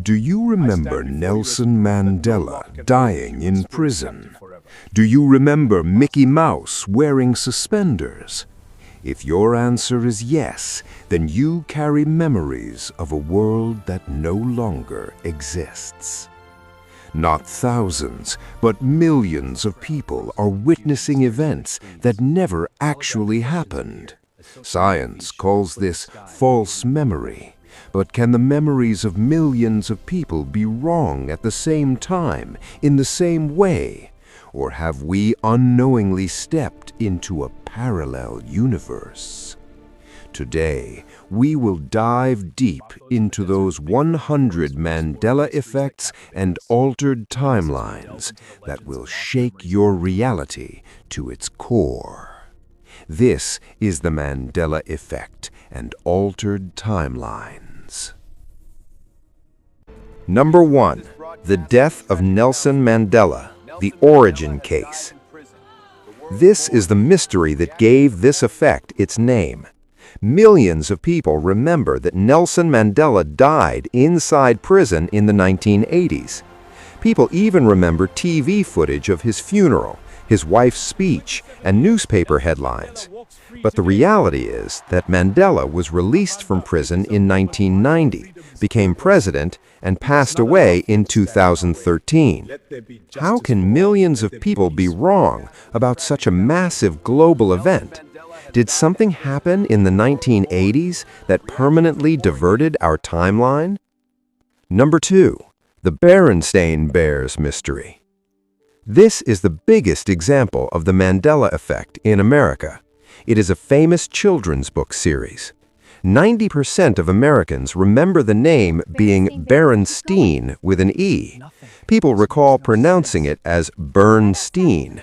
Do you remember Nelson Mandela dying in prison? Do you remember Mickey Mouse wearing suspenders? If your answer is yes, then you carry memories of a world that no longer exists. Not thousands, but millions of people are witnessing events that never actually happened. Science calls this false memory. But can the memories of millions of people be wrong at the same time, in the same way? Or have we unknowingly stepped into a parallel universe? Today, we will dive deep into those 100 Mandela effects and altered timelines that will shake your reality to its core. This is the Mandela Effect and altered timelines. Number 1. The death of Nelson Mandela, the origin case. This is the mystery that gave this effect its name. Millions of people remember that Nelson Mandela died inside prison in the 1980s. People even remember TV footage of his funeral, his wife's speech, and newspaper headlines. But the reality is that Mandela was released from prison in 1990, became president, and passed away in 2013. How can millions of people be wrong about such a massive global event? Did something happen in the 1980s that permanently diverted our timeline? Number 2. The Berenstain Bears mystery. This is the biggest example of the Mandela Effect in America. It is a famous children's book series. 90% of Americans remember the name being Berenstain with an E. People recall pronouncing it as Bernstein.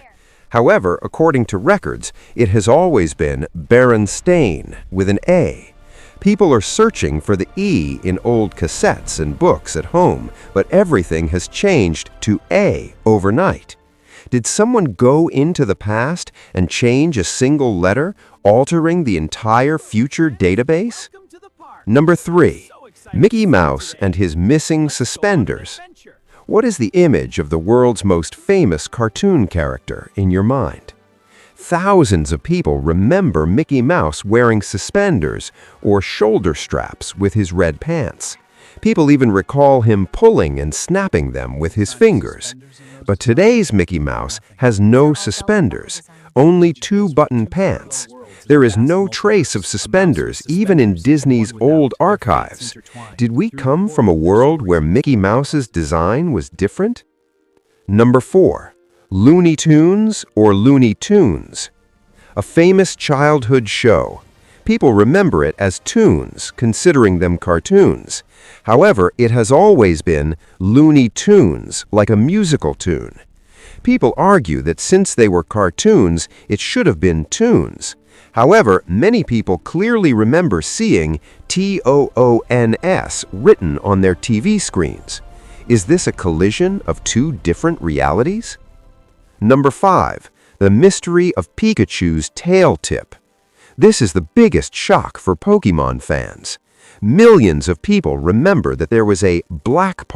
However, according to records, it has always been Berenstain with an A. People are searching for the E in old cassettes and books at home, but everything has changed to A overnight. Did someone go into the past and change a single letter, altering the entire future database? Number 3. Mickey Mouse and his missing suspenders. What is the image of the world's most famous cartoon character in your mind? Thousands of people remember Mickey Mouse wearing suspenders or shoulder straps with his red pants. People even recall him pulling and snapping them with his fingers. But today's Mickey Mouse has no suspenders, only 2-button pants. There is no trace of suspenders even in Disney's old archives. Did we come from a world where Mickey Mouse's design was different? Number 4. Looney Tunes or Looney Tunes. A famous childhood show. People remember it as Tunes, considering them cartoons. However, it has always been Looney Tunes, like a musical tune. People argue that since they were cartoons, it should have been tunes. However, many people clearly remember seeing TOONS written on their TV screens. Is this a collision of two different realities? Number 5. The mystery of Pikachu's tail tip. This is the biggest shock for Pokemon fans. Millions of people remember that there was a black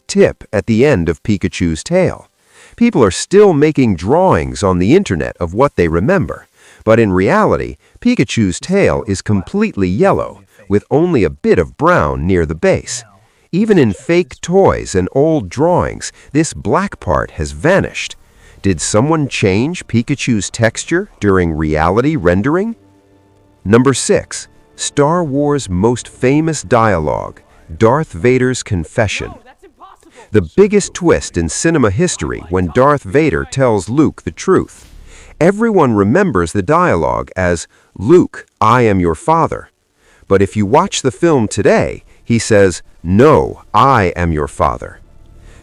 tip at the end of Pikachu's tail. People are still making drawings on the internet of what they remember. But in reality, Pikachu's tail is completely yellow, with only a bit of brown near the base. Even in fake toys and old drawings, this black part has vanished. Did someone change Pikachu's texture during reality rendering? Number 6. Star Wars' most famous dialogue, Darth Vader's confession. The biggest twist in cinema history when Darth Vader tells Luke the truth. Everyone remembers the dialogue as, "Luke, I am your father." But if you watch the film today, he says, "No, I am your father."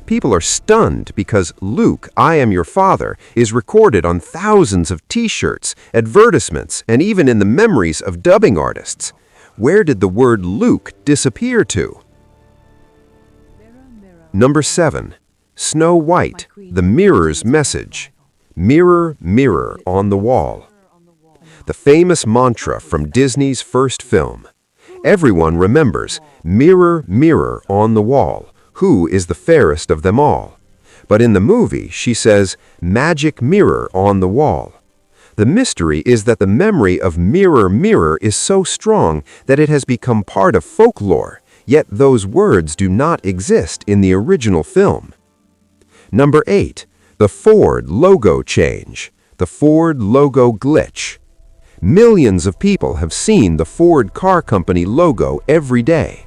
People are stunned because "Luke, I am your father" is recorded on thousands of t-shirts, advertisements, and even in the memories of dubbing artists. Where did the word Luke disappear to? Number 7. Snow White, the mirror's message. Mirror, mirror on the wall. The famous mantra from Disney's first film. Everyone remembers, "Mirror, mirror on the wall, who is the fairest of them all?" But in the movie, she says, "Magic mirror on the wall." The mystery is that the memory of mirror, mirror is so strong that it has become part of folklore, yet those words do not exist in the original film. Number 8. The Ford logo change. The Ford logo glitch. Millions of people have seen the Ford Car Company logo every day.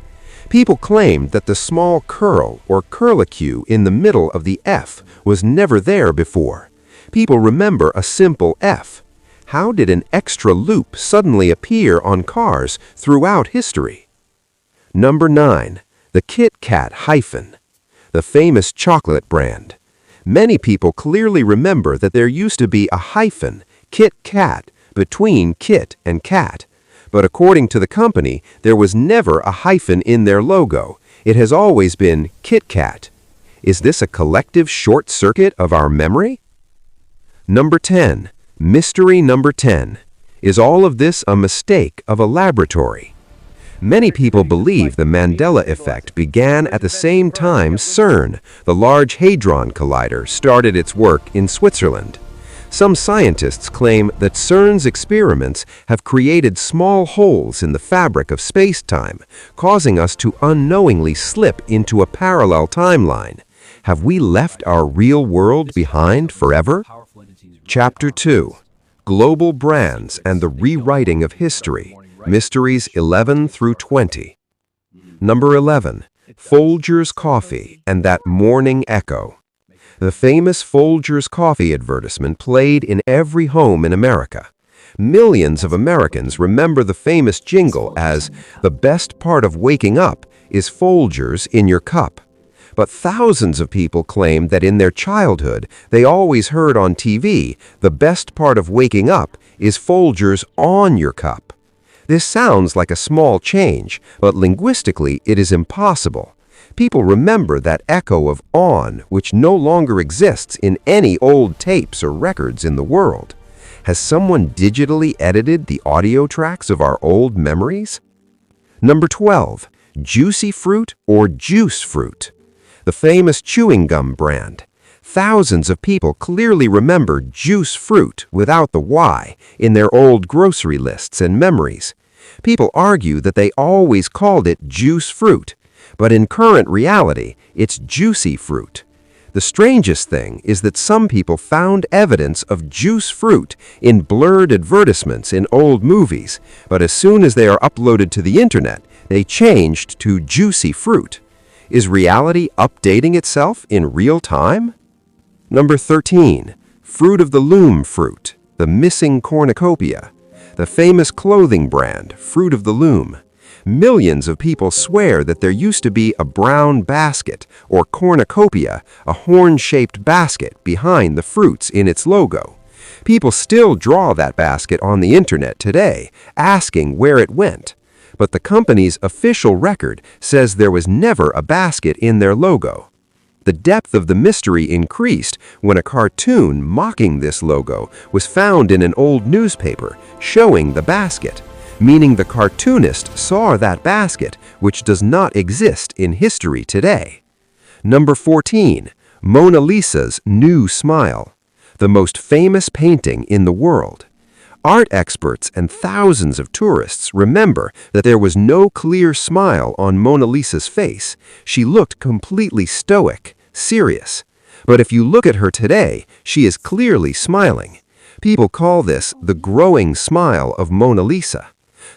People claimed that the small curl or curlicue in the middle of the F was never there before. People remember a simple F. How did an extra loop suddenly appear on cars throughout history? Number 9. The KitKat hyphen. The famous chocolate brand. Many people clearly remember that there used to be a hyphen, KitKat, between Kit and Cat. But according to the company, there was never a hyphen in their logo. It has always been KitKat. Is this a collective short circuit of our memory? Number 10. Mystery number 10. Is all of this a mistake of a laboratory? Many people believe the Mandela Effect began at the same time CERN, the Large Hadron Collider, started its work in Switzerland. Some scientists claim that CERN's experiments have created small holes in the fabric of space-time, causing us to unknowingly slip into a parallel timeline. Have we left our real world behind forever? Chapter 2. Global Brands and the Rewriting of History. Mysteries 11 through 20. Number 11. Folgers Coffee and That Morning Echo. The famous Folgers coffee advertisement played in every home in America. Millions of Americans remember the famous jingle as, "The best part of waking up is Folgers in your cup." But thousands of people claim that in their childhood, they always heard on TV, "The best part of waking up is Folgers on your cup." This sounds like a small change, but linguistically it is impossible. People remember that echo of on, which no longer exists in any old tapes or records in the world. Has someone digitally edited the audio tracks of our old memories? Number 12. Juicy Fruit or Juice Fruit. The famous chewing gum brand. Thousands of people clearly remember Juice Fruit without the Y in their old grocery lists and memories. People argue that they always called it Juice Fruit, but in current reality, it's Juicy Fruit. The strangest thing is that some people found evidence of Juice Fruit in blurred advertisements in old movies, but as soon as they are uploaded to the internet, they changed to Juicy Fruit. Is reality updating itself in real time? Number 13. Fruit of the Loom fruit, the missing cornucopia. The famous clothing brand, Fruit of the Loom. Millions of people swear that there used to be a brown basket, or cornucopia, a horn-shaped basket behind the fruits in its logo. People still draw that basket on the internet today, asking where it went. But the company's official record says there was never a basket in their logo. The depth of the mystery increased when a cartoon mocking this logo was found in an old newspaper showing the basket, meaning the cartoonist saw that basket, which does not exist in history today. Number 14. Mona Lisa's New Smile, the most famous painting in the world. Art experts and thousands of tourists remember that there was no clear smile on Mona Lisa's face. She looked completely stoic, serious. But if you look at her today, she is clearly smiling. People call this the growing smile of Mona Lisa.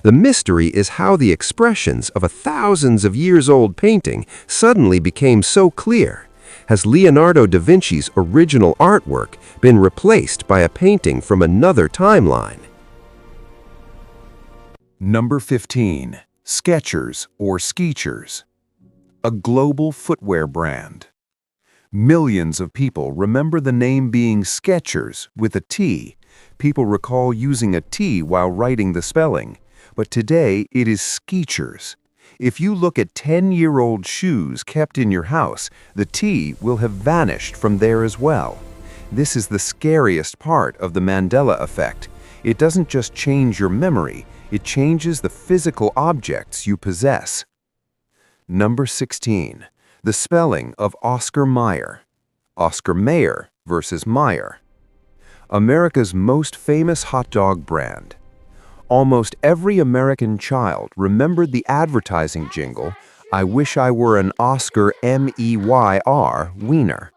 The mystery is how the expressions of a thousands of years old painting suddenly became so clear. Has Leonardo da Vinci's original artwork been replaced by a painting from another timeline? Number 15. Skechers or Skechers. A global footwear brand. Millions of people remember the name being Skechers with a T. People recall using a T while writing the spelling, but today it is Skechers. If you look at 10-year-old shoes kept in your house, the T will have vanished from there as well. This is the scariest part of the Mandela Effect. It doesn't just change your memory, It changes the physical objects you possess. Number 16. The spelling of Oscar Mayer. Oscar Mayer versus Mayer. America's most famous hot dog brand. Almost every American child remembered the advertising jingle, "I wish I were an Oscar M-E-Y-R wiener."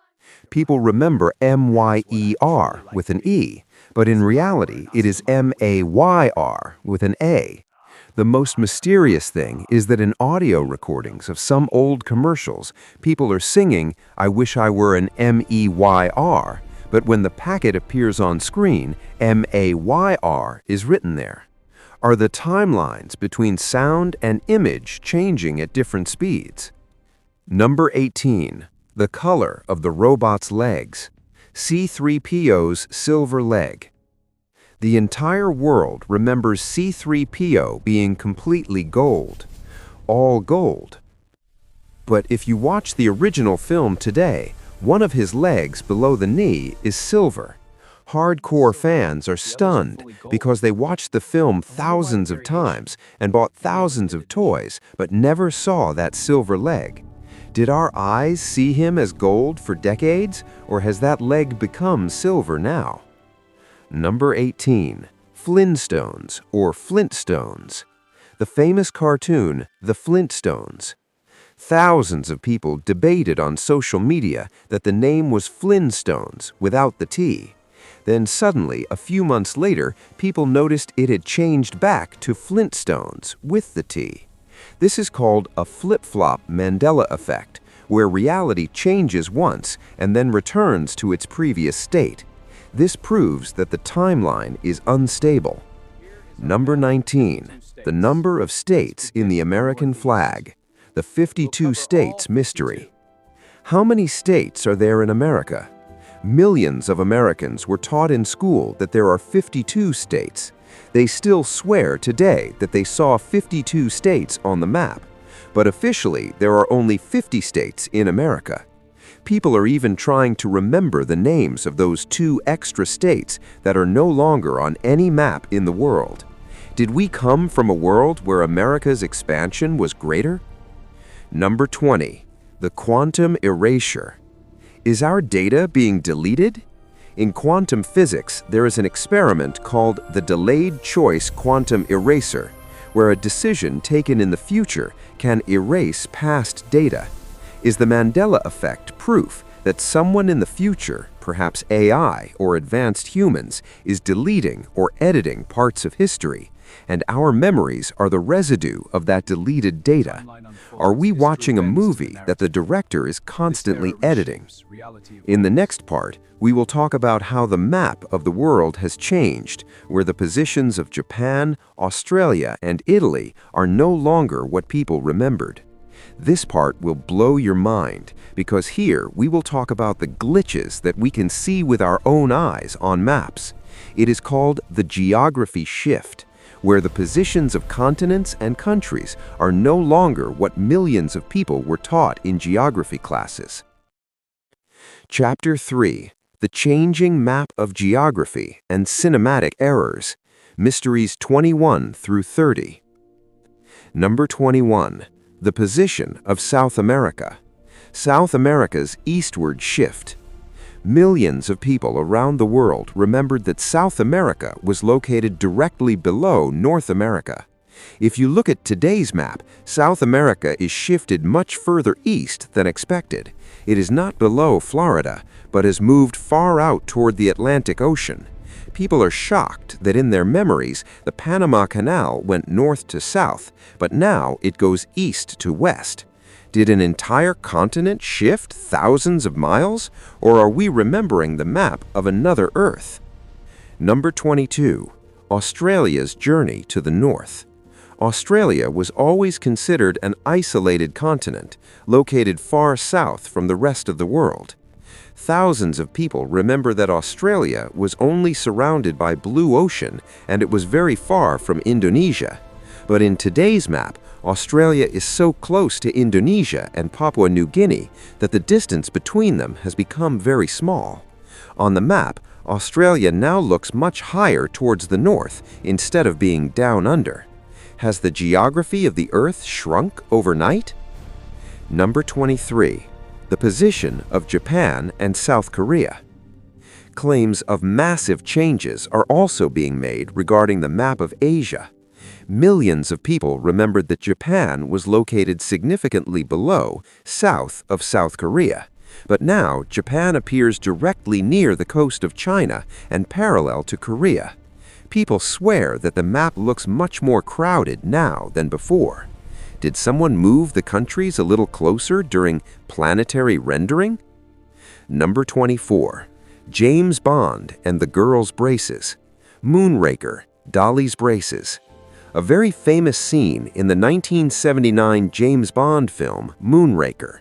People remember M-Y-E-R with an E, but in reality it is M-A-Y-R with an A. The most mysterious thing is that in audio recordings of some old commercials, people are singing, "I wish I were an M-E-Y-R," but when the packet appears on screen, M-A-Y-R is written there. Are the timelines between sound and image changing at different speeds? Number 18. The color of the robot's legs. C-3PO's silver leg. The entire world remembers C-3PO being completely gold. All gold. But if you watch the original film today, one of his legs below the knee is silver. Hardcore fans are stunned because they watched the film thousands of times and bought thousands of toys, but never saw that silver leg. Did our eyes see him as gold for decades, or has that leg become silver now? Number 18. Flintstones or Flintstones. The famous cartoon, The Flintstones. Thousands of people debated on social media that the name was Flintstones without the T. Then suddenly, a few months later, people noticed it had changed back to Flintstones with the T. This is called a flip-flop Mandela Effect, where reality changes once and then returns to its previous state. This proves that the timeline is unstable. Number 19. The number of states in the American flag. The 52 states mystery. How many states are there in America? Millions of Americans were taught in school that there are 52 states. They still swear today that they saw 52 states on the map, but officially there are only 50 states in America. People are even trying to remember the names of those 2 extra states that are no longer on any map in the world. Did we come from a world where America's expansion was greater? Number 20. The quantum erasure. Is our data being deleted? In quantum physics, there is an experiment called the delayed choice quantum eraser, where a decision taken in the future can erase past data. Is the Mandela Effect proof that someone in the future, perhaps AI or advanced humans, is deleting or editing parts of history, and our memories are the residue of that deleted data? Are we watching a movie that the director is constantly editing? In the next part, we will talk about how the map of the world has changed, where the positions of Japan, Australia, and Italy are no longer what people remembered. This part will blow your mind, because here we will talk about the glitches that we can see with our own eyes on maps. It is called the geography shift, where the positions of continents and countries are no longer what millions of people were taught in geography classes. Chapter 3. The Changing Map of Geography and Cinematic Errors. Mysteries 21 through 30. Number 21. The position of South America. South America's eastward shift. Millions of people around the world remembered that South America was located directly below North America. If you look at today's map, South America is shifted much further east than expected. It is not below Florida, but has moved far out toward the Atlantic Ocean. People are shocked that in their memories, the Panama Canal went north to south, but now it goes east to west. Did an entire continent shift thousands of miles, or are we remembering the map of another Earth? Number 22. Australia's journey to the north. Australia was always considered an isolated continent, located far south from the rest of the world. Thousands of people remember that Australia was only surrounded by blue ocean and it was very far from Indonesia. But in today's map, Australia is so close to Indonesia and Papua New Guinea that the distance between them has become very small. On the map, Australia now looks much higher towards the north instead of being down under. Has the geography of the Earth shrunk overnight? Number 23. The position of Japan and South Korea. Claims of massive changes are also being made regarding the map of Asia. Millions of people remembered that Japan was located significantly below, south of South Korea. But now, Japan appears directly near the coast of China and parallel to Korea. People swear that the map looks much more crowded now than before. Did someone move the countries a little closer during planetary rendering? Number 24. James Bond and the Girl's Braces. Moonraker, Dolly's Braces. A very famous scene in the 1979 James Bond film, Moonraker.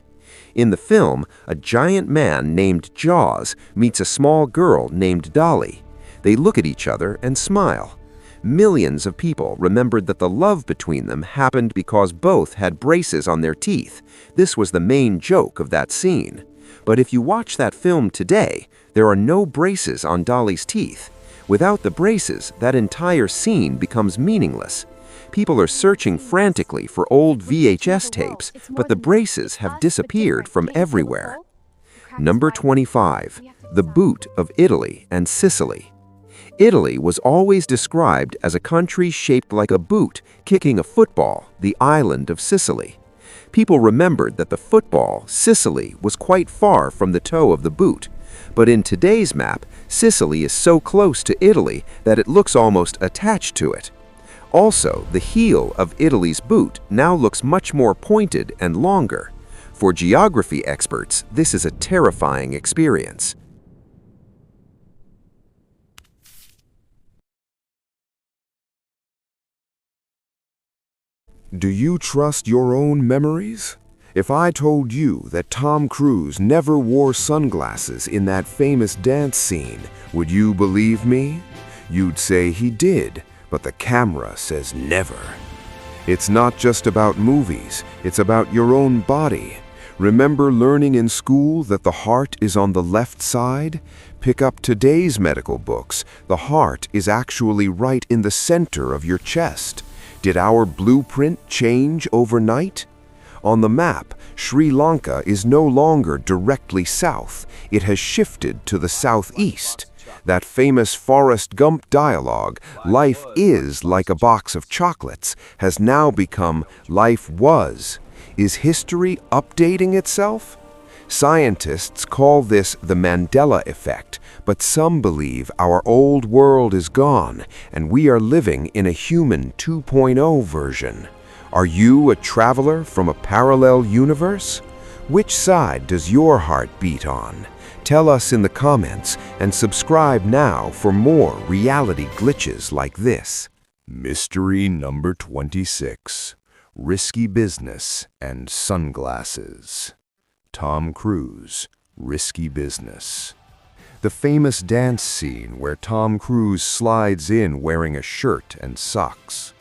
In the film, a giant man named Jaws meets a small girl named Dolly. They look at each other and smile. Millions of people remembered that the love between them happened because both had braces on their teeth. This was the main joke of that scene. But if you watch that film today, there are no braces on Dolly's teeth. Without the braces, that entire scene becomes meaningless. People are searching frantically for old VHS tapes, but the braces have disappeared from everywhere. Number 25. The Boot of Italy and Sicily. Italy was always described as a country shaped like a boot kicking a football, the island of Sicily. People remembered that the football, Sicily, was quite far from the toe of the boot. But in today's map, Sicily is so close to Italy that it looks almost attached to it. Also, the heel of Italy's boot now looks much more pointed and longer. For geography experts, this is a terrifying experience. Do you trust your own memories? If I told you that Tom Cruise never wore sunglasses in that famous dance scene, would you believe me? You'd say he did, but the camera says never. It's not just about movies, it's about your own body. Remember learning in school that the heart is on the left side? Pick up today's medical books. The heart is actually right in the center of your chest. Did our blueprint change overnight? On the map, Sri Lanka is no longer directly south. It has shifted to the southeast. That famous Forrest Gump dialogue, "Life is like a box of chocolates," has now become "life was." Is history updating itself? Scientists call this the Mandela Effect, but some believe our old world is gone and we are living in a human 2.0 version. Are you a traveler from a parallel universe? Which side does your heart beat on? Tell us in the comments and subscribe now for more reality glitches like this. Mystery number 26. Risky Business and Sunglasses. Tom Cruise, Risky Business. The famous dance scene where Tom Cruise slides in wearing a shirt and socks.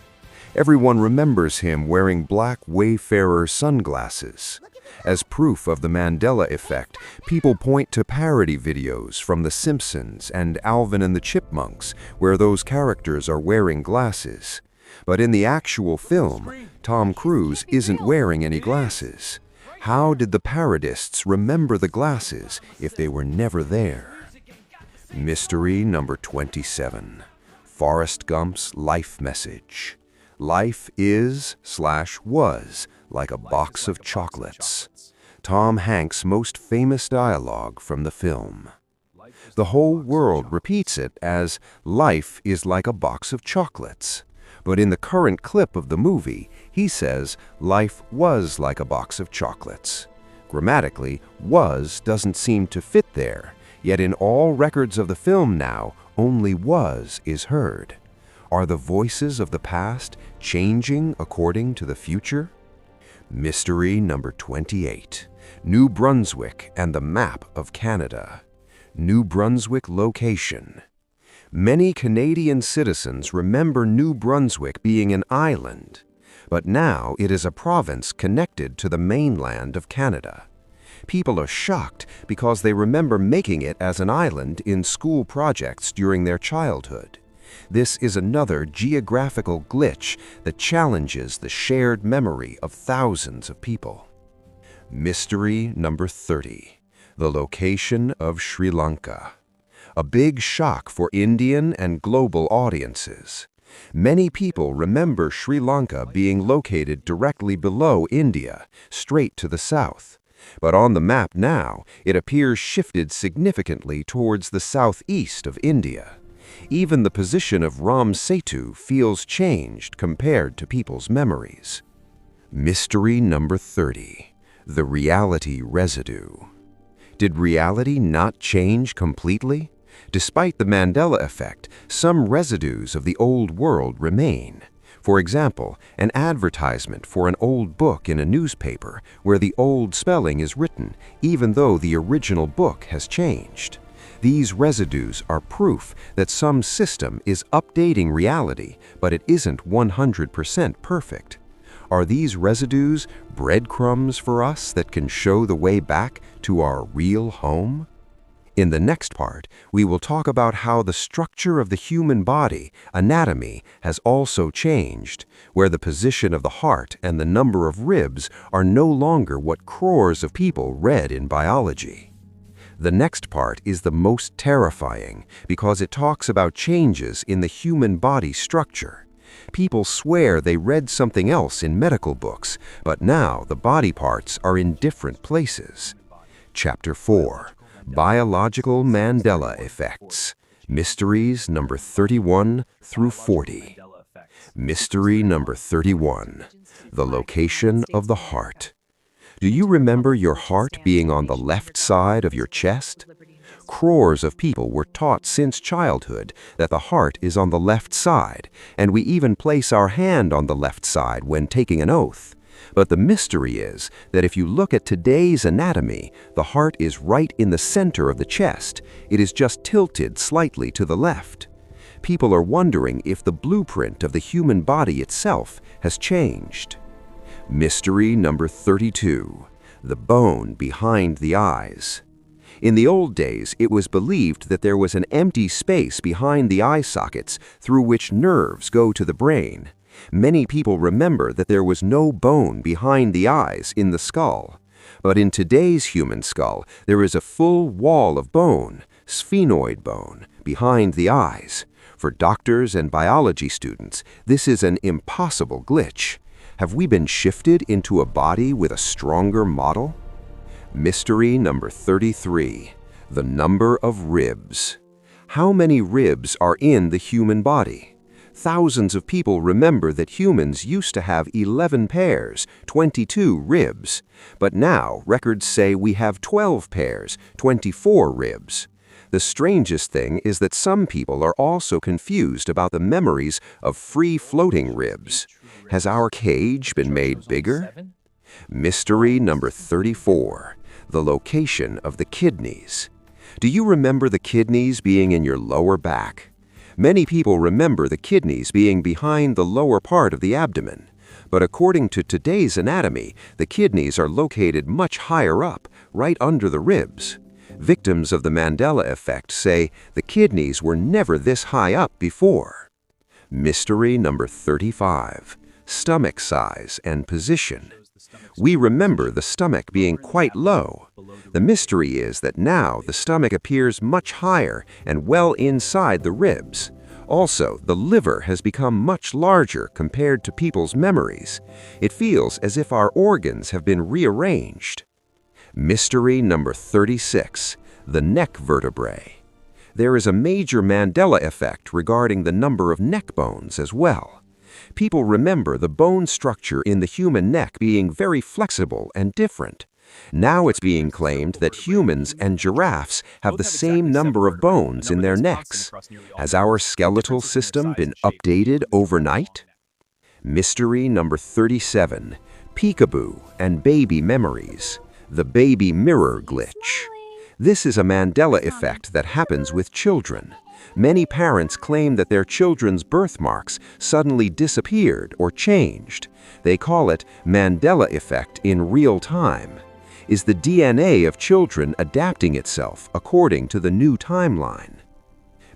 Everyone remembers him wearing black Wayfarer sunglasses. As proof of the Mandela Effect, people point to parody videos from The Simpsons and Alvin and the Chipmunks, where those characters are wearing glasses. But in the actual film, Tom Cruise isn't wearing any glasses. How did the parodists remember the glasses if they were never there? Mystery number 27. Forrest Gump's life message. Life is/was like a box of chocolates. Tom Hanks' most famous dialogue from the film. The whole world repeats it as life is like a box of chocolates. But in the current clip of the movie, he says life was like a box of chocolates. Grammatically, was doesn't seem to fit there, yet in all records of the film now, only was is heard. Are the voices of the past changing according to the future? Mystery number 28. New Brunswick and the map of Canada. New Brunswick location. Many Canadian citizens remember New Brunswick being an island, but now it is a province connected to the mainland of Canada. People are shocked because they remember making it as an island in school projects during their childhood. This is another geographical glitch that challenges the shared memory of thousands of people. Mystery number 30. The location of Sri Lanka. A big shock for Indian and global audiences. Many people remember Sri Lanka being located directly below India, straight to the south. But on the map now, it appears shifted significantly towards the southeast of India. Even the position of Ram Setu feels changed compared to people's memories. Mystery number 30. The reality residue. Did reality not change completely? Despite the Mandela effect, some residues of the old world remain. For example, an advertisement for an old book in a newspaper where the old spelling is written, even though the original book has changed. These residues are proof that some system is updating reality, but it isn't 100% perfect. Are these residues breadcrumbs for us that can show the way back to our real home? In the next part, we will talk about how the structure of the human body, anatomy, has also changed, where the position of the heart and the number of ribs are no longer what crores of people read in biology. The next part is the most terrifying because it talks about changes in the human body structure. People swear they read something else in medical books, but now the body parts are in different places. Chapter 4. Biological Mandela Effects. Mysteries number 31 through 40. Mystery number 31. The location of the heart. Do you remember your heart being on the left side of your chest? Crores of people were taught since childhood that the heart is on the left side, and we even place our hand on the left side when taking an oath. But the mystery is that if you look at today's anatomy, the heart is right in the center of the chest. It is just tilted slightly to the left. People are wondering if the blueprint of the human body itself has changed. Mystery number 32. The bone behind the eyes. In the old days, it was believed that there was an empty space behind the eye sockets through which nerves go to the brain. Many people remember that there was no bone behind the eyes in the skull. But in today's human skull, there is a full wall of bone, sphenoid bone, behind the eyes. For doctors and biology students, this is an impossible glitch. Have we been shifted into a body with a stronger model? Mystery number 33. The number of ribs. How many ribs are in the human body? Thousands of people remember that humans used to have 11 pairs, 22 ribs. But now records say we have 12 pairs, 24 ribs. The strangest thing is that some people are also confused about the memories of free-floating ribs. Has our cage been made bigger? Mystery number 34. The location of the kidneys. Do you remember the kidneys being in your lower back? Many people remember the kidneys being behind the lower part of the abdomen. But according to today's anatomy, the kidneys are located much higher up, right under the ribs. Victims of the Mandela effect say the kidneys were never this high up before. Mystery number 35. Stomach size and position. We remember the stomach being quite low. The mystery is that now the stomach appears much higher and well inside the ribs. Also, the liver has become much larger compared to people's memories. It feels as if our organs have been rearranged. Mystery number 36. The neck vertebrae. There is a major Mandela effect regarding the number of neck bones as well. People remember the bone structure in the human neck being very flexible and different. Now it's being claimed that humans and giraffes have the same number of bones in their necks. Has our skeletal system been updated overnight? Mystery number 37. Peekaboo and baby memories. The baby mirror glitch. This is a Mandela effect that happens with children. Many parents claim that their children's birthmarks suddenly disappeared or changed. They call it Mandela effect in real time. is the DNA of children adapting itself according to the new timeline.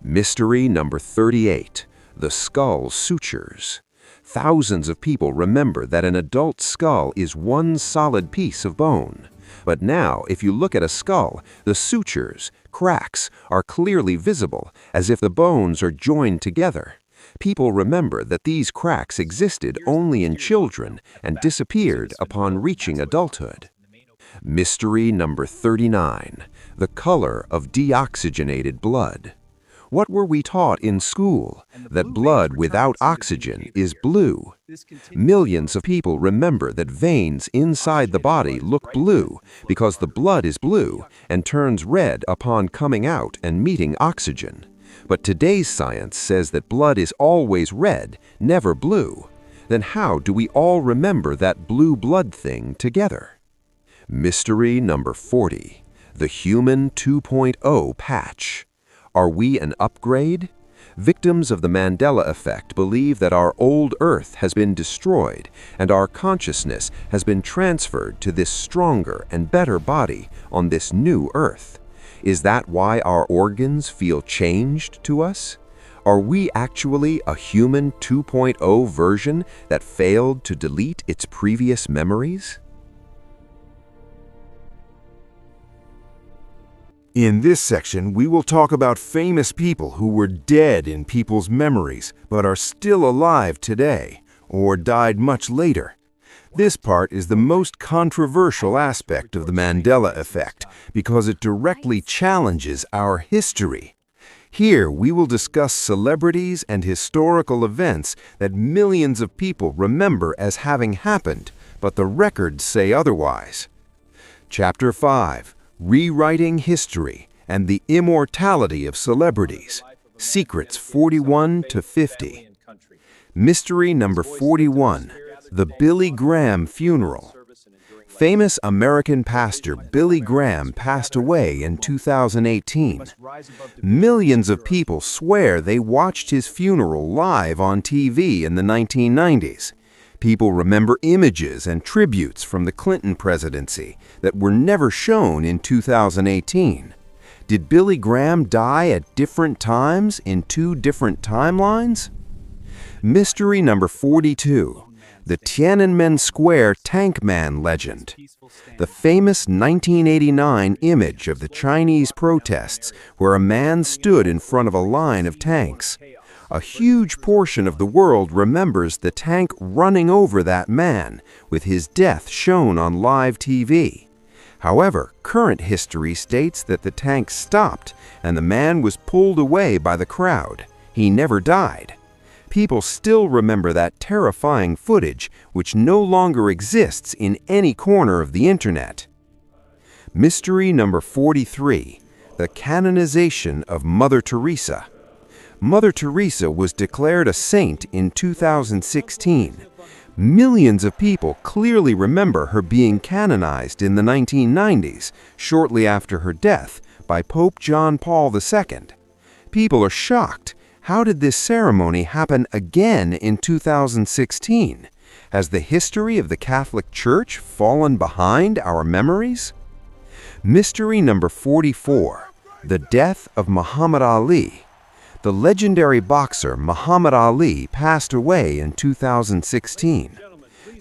Mystery number 38, the skull sutures. Thousands of people remember that an adult skull is one solid piece of bone. But now, if you look at a skull, the sutures, cracks, are clearly visible, as if the bones are joined together. People remember that these cracks existed only in children and disappeared upon reaching adulthood. Mystery number 39, the color of deoxygenated blood. What were we taught in school? That blood without oxygen is blue. Millions of people remember that veins inside the body look blue because the blood is blue and turns red upon coming out and meeting oxygen. But today's science says that blood is always red, never blue. Then how do we all remember that blue blood thing together? Mystery number 40, the human 2.0 patch. Are we an upgrade? Victims of the Mandela Effect believe that our old Earth has been destroyed and our consciousness has been transferred to this stronger and better body on this new Earth. Is that why our organs feel changed to us? Are we actually a human 2.0 version that failed to delete its previous memories? In this section, we will talk about famous people who were dead in people's memories but are still alive today, or died much later. This part is the most controversial aspect of the Mandela Effect because it directly challenges our history. Here, we will discuss celebrities and historical events that millions of people remember as having happened, but the records say otherwise. Chapter 5. Rewriting History and the Immortality of Celebrities. Secrets 41 to 50. Mystery number 41. The Billy Graham Funeral. Famous American pastor Billy Graham passed away in 2018. Millions of people swear they watched his funeral live on TV in the 1990s. People remember images and tributes from the Clinton presidency that were never shown in 2018. Did Billy Graham die at different times in two different timelines? Mystery number 42. The Tiananmen Square Tank Man legend. The famous 1989 image of the Chinese protests where a man stood in front of a line of tanks. A huge portion of the world remembers the tank running over that man, with his death shown on live TV. However, current history states that the tank stopped and the man was pulled away by the crowd. He never died. People still remember that terrifying footage, which no longer exists in any corner of the internet. Mystery number 43. The canonization of Mother Teresa. Mother Teresa was declared a saint in 2016. Millions of people clearly remember her being canonized in the 1990s, shortly after her death, by Pope John Paul II. People are shocked. How did this ceremony happen again in 2016? Has the history of the Catholic Church fallen behind our memories? Mystery number 44. The death of Muhammad Ali. The legendary boxer Muhammad Ali passed away in 2016.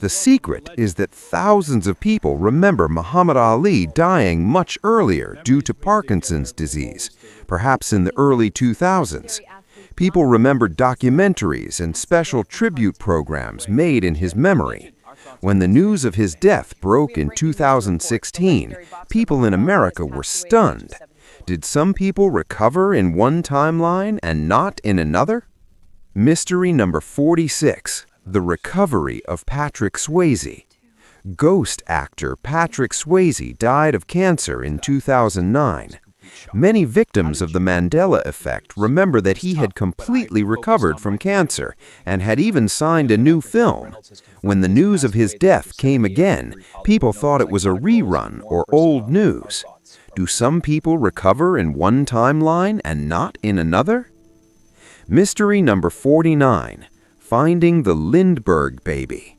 The secret is that thousands of people remember Muhammad Ali dying much earlier due to Parkinson's disease, perhaps in the early 2000s. People remember documentaries and special tribute programs made in his memory. When the news of his death broke in 2016, people in America were stunned. Did some people recover in one timeline and not in another? Mystery number 46. The recovery of Patrick Swayze. Ghost actor Patrick Swayze died of cancer in 2009. Many victims of the Mandela Effect remember that he had completely recovered from cancer and had even signed a new film. When the news of his death came again, people thought it was a rerun or old news. Do some people recover in one timeline and not in another? Mystery number 49. Finding the Lindbergh baby.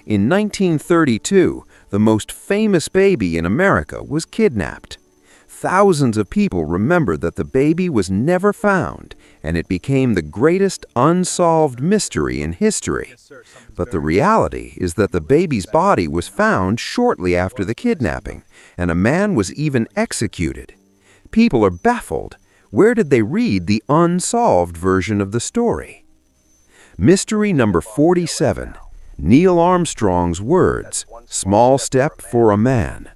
In 1932, the most famous baby in America, was kidnapped. Thousands of people remember that the baby was never found, and it became the greatest unsolved mystery in history. But the reality is that the baby's body was found shortly after the kidnapping, and a man was even executed. People are baffled. Where did they read the unsolved version of the story? Mystery number 47. Neil Armstrong's words, "Small step for a man."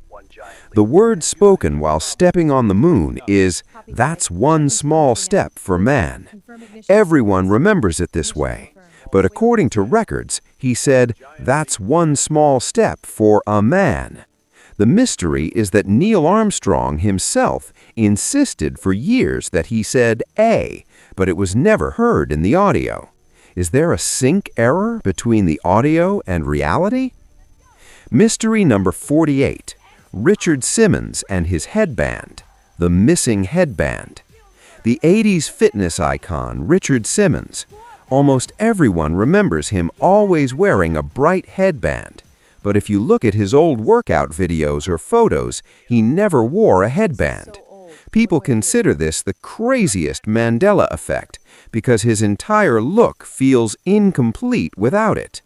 The word spoken while stepping on the moon is, "That's one small step for man." Everyone remembers it this way. But according to records, he said, "That's one small step for a man." The mystery is that Neil Armstrong himself insisted for years that he said "a," but it was never heard in the audio. Is there a sync error between the audio and reality? Mystery number 48. Richard Simmons and his headband, the missing headband. The 80s fitness icon Richard Simmons. Almost everyone remembers him always wearing a bright headband. But if you look at his old workout videos or photos, he never wore a headband. People consider this the craziest Mandela effect because his entire look feels incomplete without it.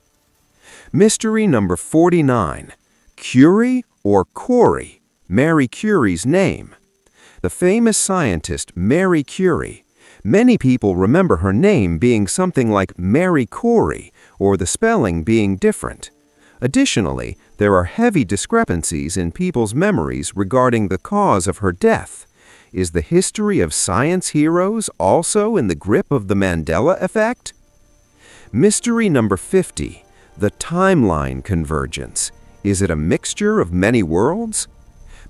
Mystery number 49. Curie or Corey, Marie Curie's name. The famous scientist Marie Curie. Many people remember her name being something like Mary Corey, or the spelling being different. Additionally, there are heavy discrepancies in people's memories regarding the cause of her death. Is the history of science heroes also in the grip of the Mandela Effect? Mystery number 50. The timeline convergence. Is it a mixture of many worlds?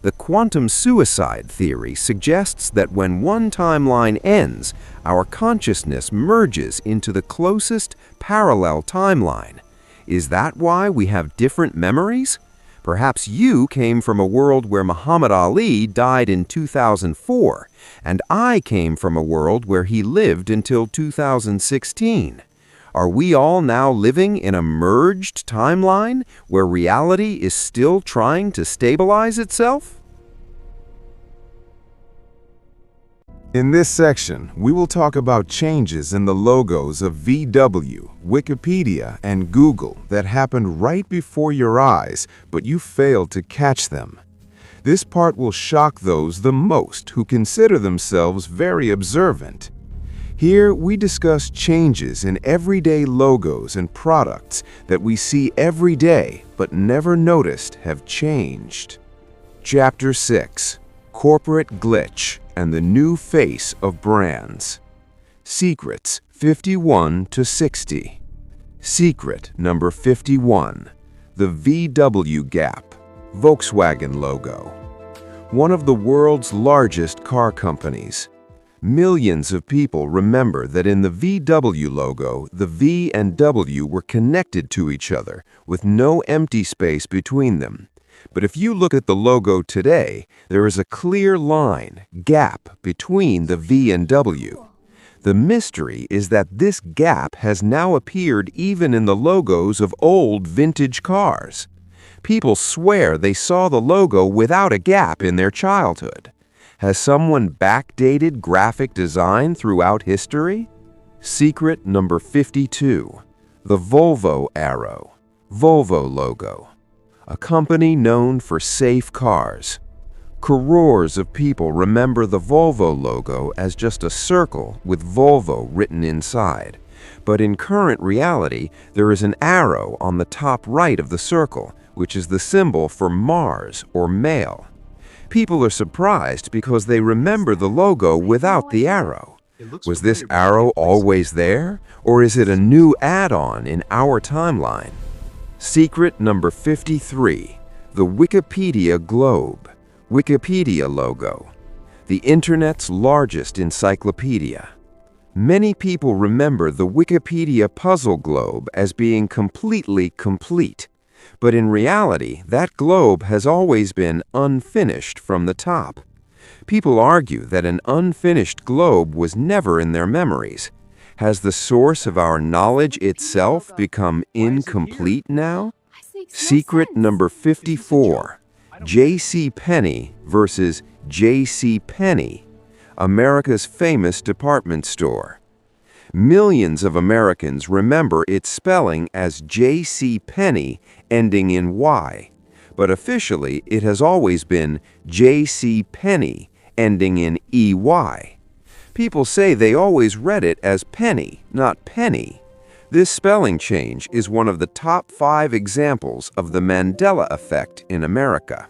The quantum suicide theory suggests that when one timeline ends, our consciousness merges into the closest parallel timeline. Is that why we have different memories? Perhaps you came from a world where Muhammad Ali died in 2004, and I came from a world where he lived until 2016. Are we all now living in a merged timeline where reality is still trying to stabilize itself? In this section, we will talk about changes in the logos of VW, Wikipedia, and Google that happened right before your eyes, but you failed to catch them. This part will shock those the most who consider themselves very observant. Here, we discuss changes in everyday logos and products that we see every day but never noticed have changed. Chapter 6. Corporate Glitch and the New Face of Brands. Secrets 51 to 60. Secret number 51. The VW Gap, Volkswagen logo. One of the world's largest car companies. Millions of people remember that in the VW logo, the V and W were connected to each other with no empty space between them. But if you look at the logo today, there is a clear line, gap, between the V and W. The mystery is that this gap has now appeared even in the logos of old vintage cars. People swear they saw the logo without a gap in their childhood. Has someone backdated graphic design throughout history? Secret number 52. The Volvo arrow, Volvo logo. A company known for safe cars. Crores of people remember the Volvo logo as just a circle with Volvo written inside. But in current reality, there is an arrow on the top right of the circle, which is the symbol for Mars or male. People are surprised because they remember the logo without the arrow. Was this arrow always there, or is it a new add-on in our timeline? Secret number 53. The Wikipedia globe, Wikipedia logo. The Internet's largest encyclopedia. Many people remember the Wikipedia puzzle globe as being completely complete. But in reality, that globe has always been unfinished from the top. People argue that an unfinished globe was never in their memories. Has the source of our knowledge itself become incomplete now? Secret number 54. J.C. Penney versus J.C. Penney, America's famous department store. Millions of Americans remember its spelling as J.C. Penney ending in Y, but officially it has always been J.C. Penney ending in EY. People say they always read it as penny, not penny. This spelling change is one of the top 5 examples of the Mandela Effect in America.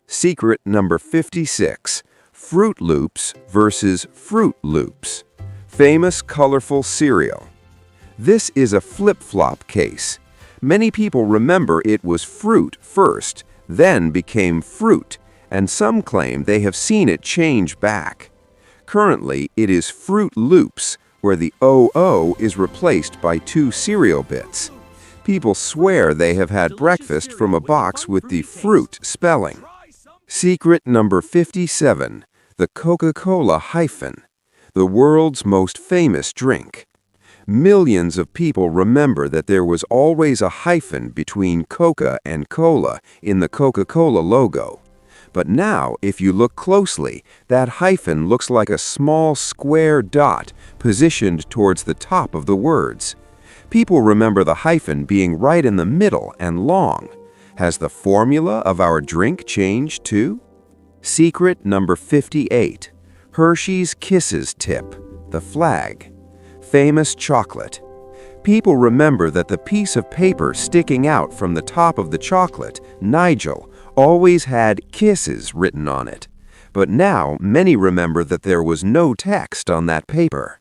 Secret number 56. Froot Loops versus Froot Loops. Famous colorful cereal. This is a flip-flop case. Many people remember it was fruit first, then became fruit, and some claim they have seen it change back. Currently, it is Froot Loops, where the OO is replaced by 2 cereal bits. People swear they have had breakfast from a box with the fruit spelling. Secret number 57. The Coca-Cola hyphen, the world's most famous drink. Millions of people remember that there was always a hyphen between Coca and Cola in the Coca-Cola logo. But now, if you look closely, that hyphen looks like a small square dot positioned towards the top of the words. People remember the hyphen being right in the middle and long. Has the formula of our drink changed too? Secret number 58. Hershey's Kisses tip, the flag. Famous chocolate. People remember that the piece of paper sticking out from the top of the chocolate, Nigel, always had Kisses written on it. But now many remember that there was no text on that paper.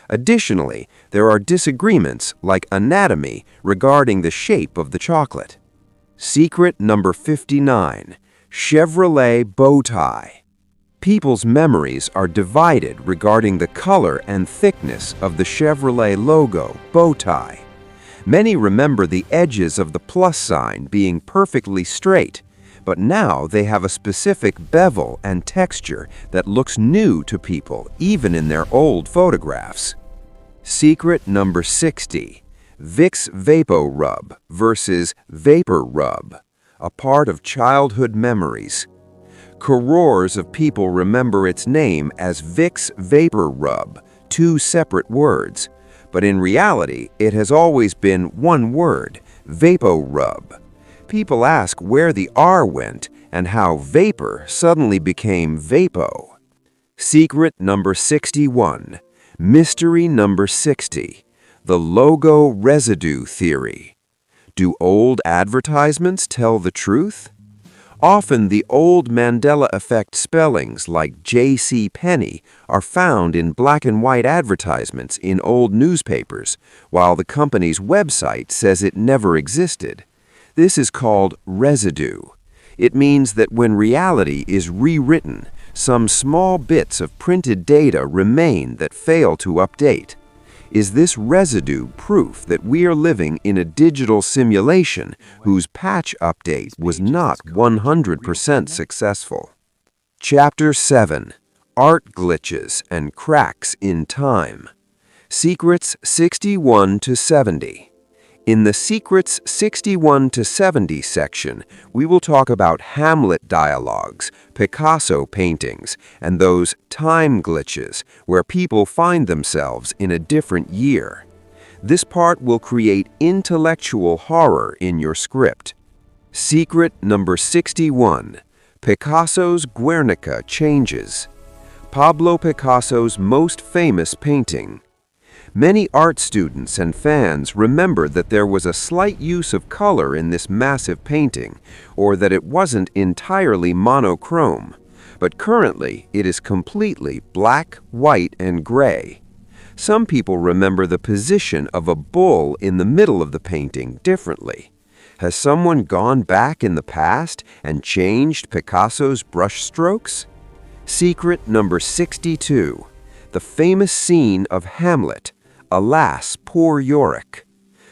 Additionally, there are disagreements like anatomy regarding the shape of the chocolate. Secret number 59. Chevrolet bow tie. People's memories are divided regarding the color and thickness of the Chevrolet logo bow tie. Many remember the edges of the plus sign being perfectly straight, but now they have a specific bevel and texture that looks new to people even in their old photographs. Secret number 60. Vicks Vapo Rub versus Vapor Rub, a part of childhood memories. Crores of people remember its name as Vicks Vapor Rub, 2 separate words, but in reality it has always been one word, Vapo Rub. People ask where the R went and how vapor suddenly became vapo. Secret number 61. Mystery number 60. The logo residue theory. Do old advertisements tell the truth? Often the old Mandela Effect spellings like J.C. Penney are found in black and white advertisements in old newspapers, while the company's website says it never existed. This is called residue. It means that when reality is rewritten, some small bits of printed data remain that fail to update. Is this residue proof that we are living in a digital simulation whose patch update was not 100% successful? Chapter 7. Art Glitches and Cracks in Time. Secrets 61 to 70. In the Secrets 61 to 70 section, we will talk about Hamlet dialogues, Picasso paintings, and those time glitches where people find themselves in a different year. This part will create intellectual horror in your script. Secret number 61. Picasso's Guernica changes. Pablo Picasso's most famous painting. Many art students and fans remember that there was a slight use of color in this massive painting, or that it wasn't entirely monochrome, but currently it is completely black, white, and gray. Some people remember the position of a bull in the middle of the painting differently. Has someone gone back in the past and changed Picasso's brushstrokes? Secret number 62. The famous scene of Hamlet. Alas, poor Yorick.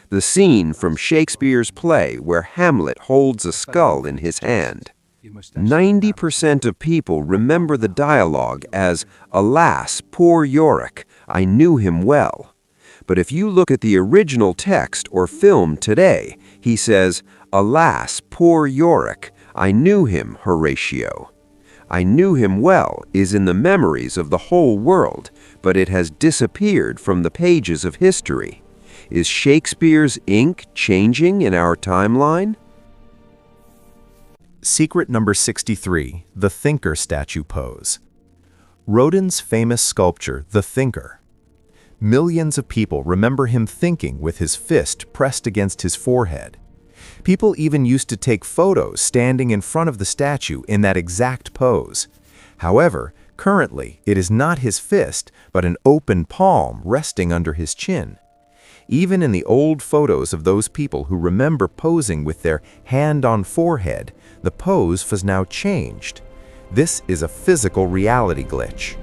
The scene from Shakespeare's play where Hamlet holds a skull in his hand. 90% of people remember the dialogue as, "Alas, poor Yorick, I knew him well." But if you look at the original text or film today, he says, Alas, poor Yorick, I knew him, Horatio. I knew him well is in the memories of the whole world, but it has disappeared from the pages of history. Is Shakespeare's ink changing in our timeline? Secret number 63, the Thinker statue pose. Rodin's famous sculpture, The Thinker. Millions of people remember him thinking with his fist pressed against his forehead. People even used to take photos standing in front of the statue in that exact pose. However, currently, it is not his fist, but an open palm resting under his chin. Even in the old photos of those people who remember posing with their hand on forehead, the pose was now changed. This is a physical reality glitch.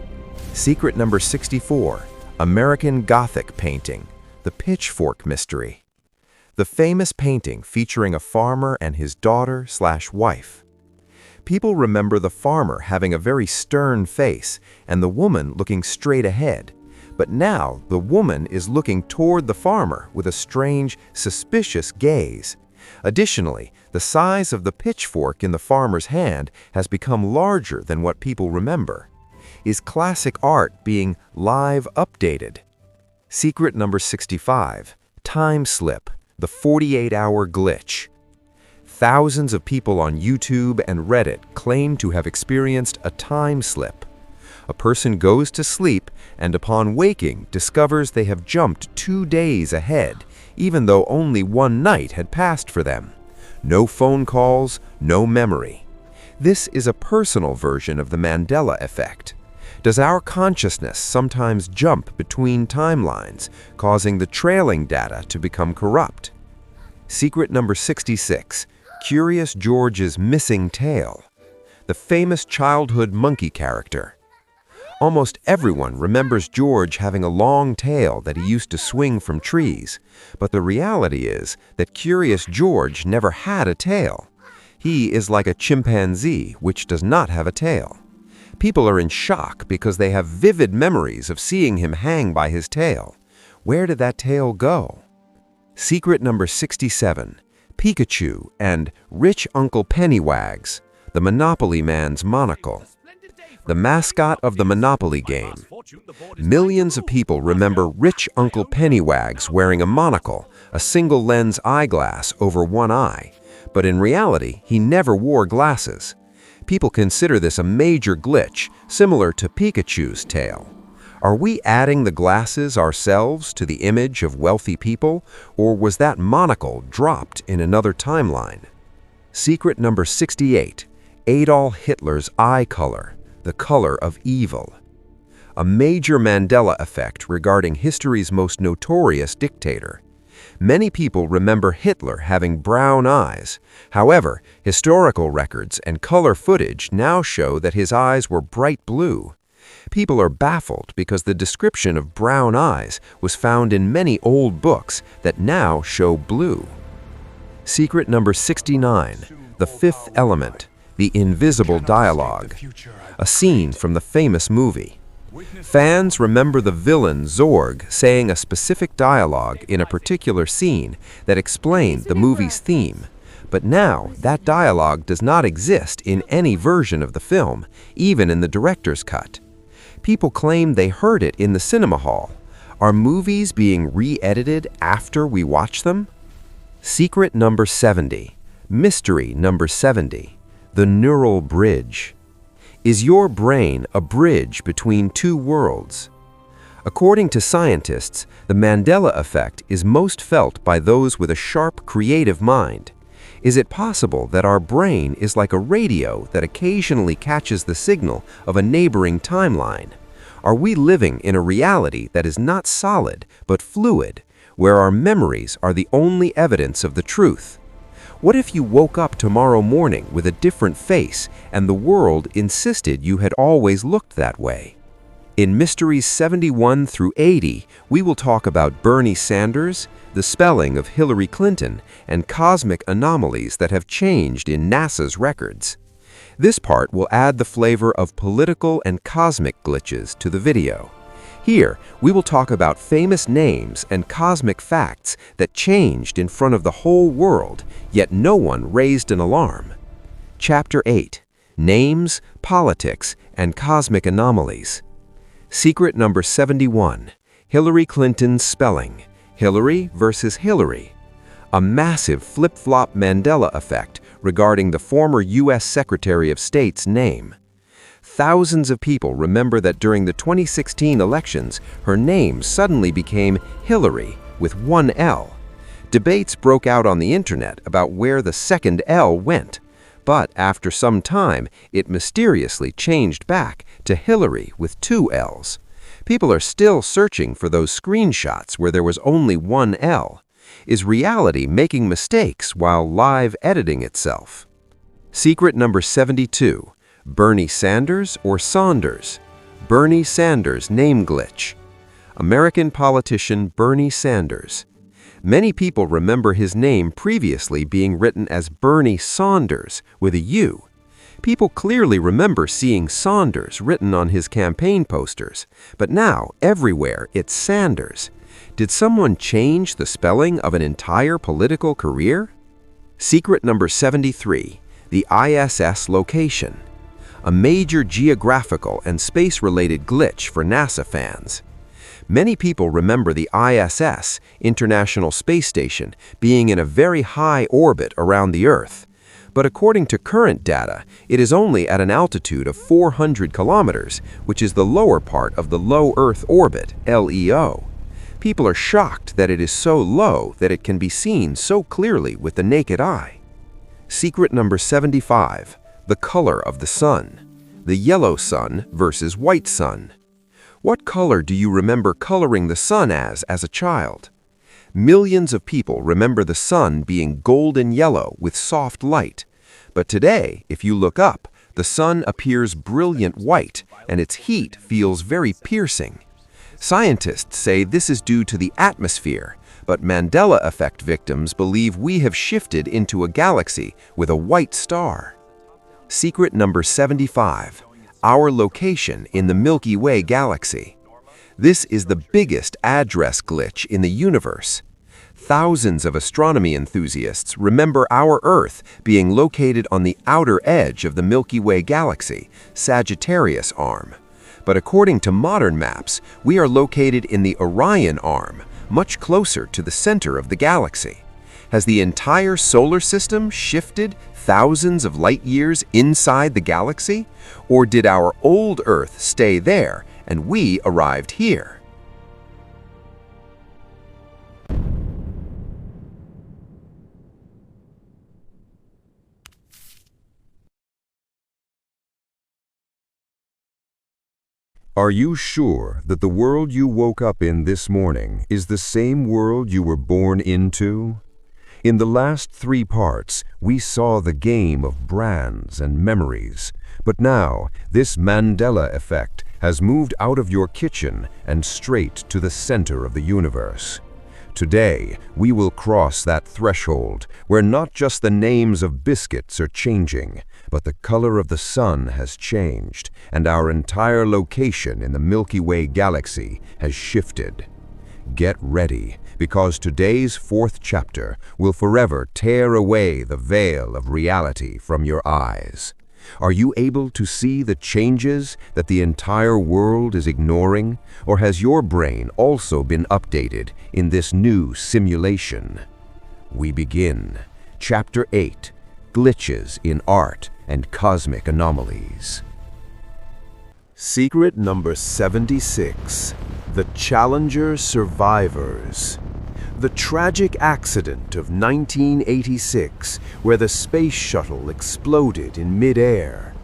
Secret number 64, American Gothic painting, the Pitchfork mystery. The famous painting featuring a farmer and his daughter/wife. People remember the farmer having a very stern face and the woman looking straight ahead. But now the woman is looking toward the farmer with a strange, suspicious gaze. Additionally, the size of the pitchfork in the farmer's hand has become larger than what people remember. Is classic art being live updated? Secret number 65, Time Slip, the 48-hour glitch. Thousands of people on YouTube and Reddit claim to have experienced a time slip. A person goes to sleep and upon waking discovers they have jumped 2 days ahead, even though only one night had passed for them. No phone calls, no memory. This is a personal version of the Mandela Effect. Does our consciousness sometimes jump between timelines, causing the trailing data to become corrupt? Secret number 66, Curious George's missing tail. The famous childhood monkey character. Almost everyone remembers George having a long tail that he used to swing from trees, but the reality is that Curious George never had a tail. He is like a chimpanzee which does not have a tail. People are in shock because they have vivid memories of seeing him hang by his tail. Where did that tail go? Secret number 67, Pikachu and Rich Uncle Pennywags, the Monopoly Man's monocle. The mascot of the Monopoly game. Millions of people remember Rich Uncle Pennywags wearing a monocle, a single-lens eyeglass over one eye, but in reality, he never wore glasses. People consider this a major glitch, similar to Pikachu's tail. Are we adding the glasses ourselves to the image of wealthy people, or was that monocle dropped in another timeline? Secret number 68, Adolf Hitler's eye color. The color of evil. A major Mandela effect regarding history's most notorious dictator. Many people remember Hitler having brown eyes. However, historical records and color footage now show that his eyes were bright blue. People are baffled because the description of brown eyes was found in many old books that now show blue. Secret number 69, The Fifth Element. The invisible dialogue, a scene from the famous movie. Fans remember the villain Zorg saying a specific dialogue in a particular scene that explained the movie's theme. But now, that dialogue does not exist in any version of the film, even in the director's cut. People claim they heard it in the cinema hall. Are movies being re-edited after we watch them? Secret number 70, Mystery number 70. The neural bridge. Is your brain a bridge between two worlds? According to scientists, the Mandela effect is most felt by those with a sharp, creative mind. Is it possible that our brain is like a radio that occasionally catches the signal of a neighboring timeline? Are we living in a reality that is not solid but fluid, where our memories are the only evidence of the truth? What if you woke up tomorrow morning with a different face and the world insisted you had always looked that way? In Mysteries 71 through 80, we will talk about Bernie Sanders, the spelling of Hillary Clinton, and cosmic anomalies that have changed in NASA's records. This part will add the flavor of political and cosmic glitches to the video. Here, we will talk about famous names and cosmic facts that changed in front of the whole world, yet no one raised an alarm. Chapter 8: Names, Politics, and Cosmic Anomalies. Secret number 71: Hillary Clinton's spelling. Hillary versus Hillary. A massive flip-flop Mandela effect regarding the former U.S. Secretary of State's name. Thousands of people remember that during the 2016 elections, her name suddenly became Hillary with one L. Debates broke out on the internet about where the second L went, but after some time, it mysteriously changed back to Hillary with two L's. People are still searching for those screenshots where there was only one L. Is reality making mistakes while live editing itself? Secret number 72: Bernie Sanders or Saunders? Bernie Sanders name glitch. American politician Bernie Sanders. Many people remember his name previously being written as Bernie Saunders with a U. People clearly remember seeing Saunders written on his campaign posters, but now everywhere it's Sanders. Did someone change the spelling of an entire political career? Secret number 73: The ISS location. A major geographical and space-related glitch for NASA fans. Many people remember the ISS, International Space Station, being in a very high orbit around the Earth. But according to current data, it is only at an altitude of 400 kilometers, which is the lower part of the low Earth orbit, LEO. People are shocked that it is so low that it can be seen so clearly with the naked eye. Secret number 75: The color of the sun. The yellow sun versus white sun. What color do you remember coloring the sun as a child? Millions of people remember the sun being golden yellow with soft light. But today, if you look up, the sun appears brilliant white, and its heat feels very piercing. Scientists say this is due to the atmosphere, but Mandela Effect victims believe we have shifted into a galaxy with a white star. Secret number 75: Our location in the Milky Way galaxy. This is the biggest address glitch in the universe. Thousands of astronomy enthusiasts remember our Earth being located on the outer edge of the Milky Way galaxy, Sagittarius arm. But according to modern maps, we are located in the Orion arm, much closer to the center of the galaxy. Has the entire solar system shifted thousands of light years inside the galaxy? Or did our old Earth stay there and we arrived here? Are you sure that the world you woke up in this morning is the same world you were born into? In the last 3 parts, we saw the game of brands and memories. But now, this Mandela effect has moved out of your kitchen and straight to the center of the universe. Today, we will cross that threshold where not just the names of biscuits are changing, but the color of the sun has changed, and our entire location in the Milky Way galaxy has shifted. Get ready, because today's 4th chapter will forever tear away the veil of reality from your eyes. Are you able to see the changes that the entire world is ignoring, or has your brain also been updated in this new simulation? We begin. Chapter 8: Glitches in Art and Cosmic Anomalies. Secret number 76: The Challenger Survivors. The tragic accident of 1986, where the space shuttle exploded in mid-air.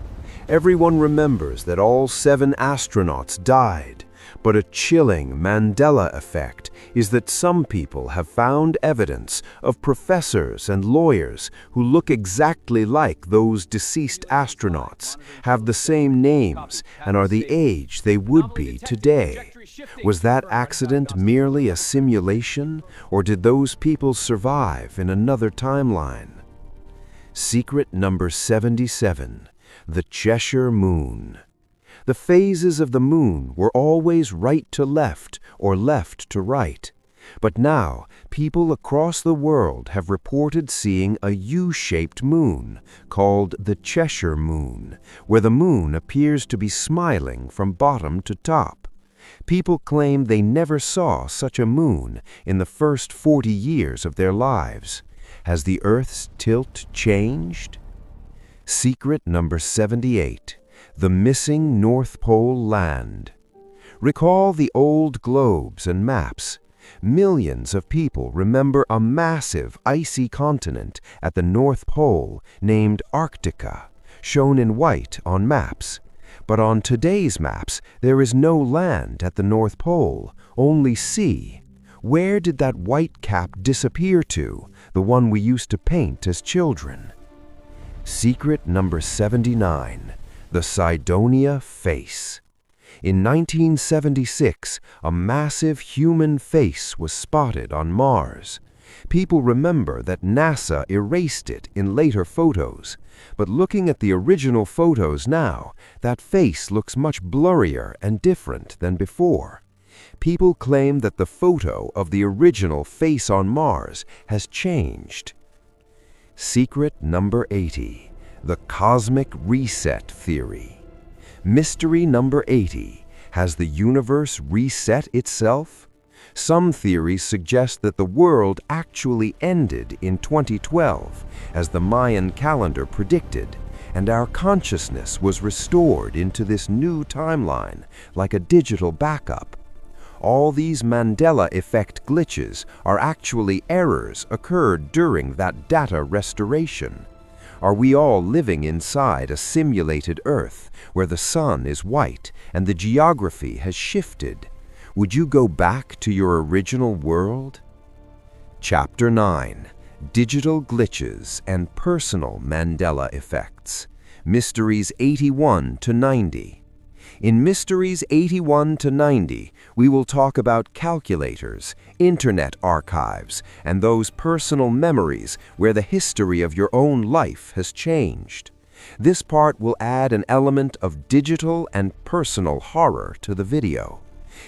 Everyone remembers that all 7 astronauts died, but a chilling Mandela effect is that some people have found evidence of professors and lawyers who look exactly like those deceased astronauts, have the same names, and are the age they would be today. Was that accident merely a simulation, or did those people survive in another timeline? Secret number 77: The Cheshire Moon. The phases of the moon were always right to left or left to right. But now, people across the world have reported seeing a U-shaped moon, called the Cheshire Moon, where the moon appears to be smiling from bottom to top. People claim they never saw such a moon in the first 40 years of their lives. Has the Earth's tilt changed? Secret number 78. The missing North Pole land. Recall the old globes and maps. Millions of people remember a massive icy continent at the North Pole named Arctica, shown in white on maps. But on today's maps, there is no land at the North Pole, only sea. Where did that white cap disappear to, the one we used to paint as children? Secret number 79. The Cydonia Face. In 1976, a massive human face was spotted on Mars. People remember that NASA erased it in later photos, but looking at the original photos now, that face looks much blurrier and different than before. People claim that the photo of the original face on Mars has changed. Secret number 80. The Cosmic Reset Theory. Mystery number 80. Has the universe reset itself? Some theories suggest that the world actually ended in 2012, as the Mayan calendar predicted, and our consciousness was restored into this new timeline, like a digital backup. All these Mandela Effect glitches are actually errors occurred during that data restoration. Are we all living inside a simulated Earth where the sun is white and the geography has shifted? Would you go back to your original world? Chapter 9. Digital Glitches and Personal Mandela Effects. Mysteries 81 to 90. In Mysteries 81 to 90, we will talk about calculators, internet archives, and those personal memories where the history of your own life has changed. This part will add an element of digital and personal horror to the video.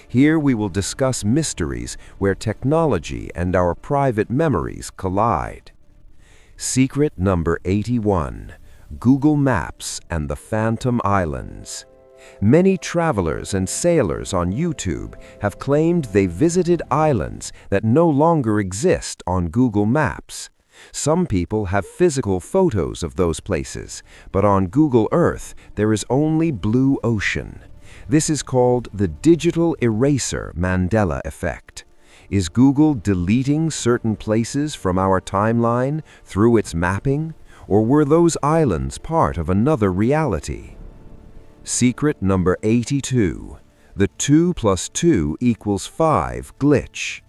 Here we will discuss mysteries where technology and our private memories collide. Secret number 81. Google Maps and the Phantom Islands. Many travelers and sailors on YouTube have claimed they visited islands that no longer exist on Google Maps. Some people have physical photos of those places, but on Google Earth there is only blue ocean. This is called the digital eraser Mandela effect. Is Google deleting certain places from our timeline through its mapping, or were those islands part of another reality? Secret number 82. The 2 + 2 = 5 glitch.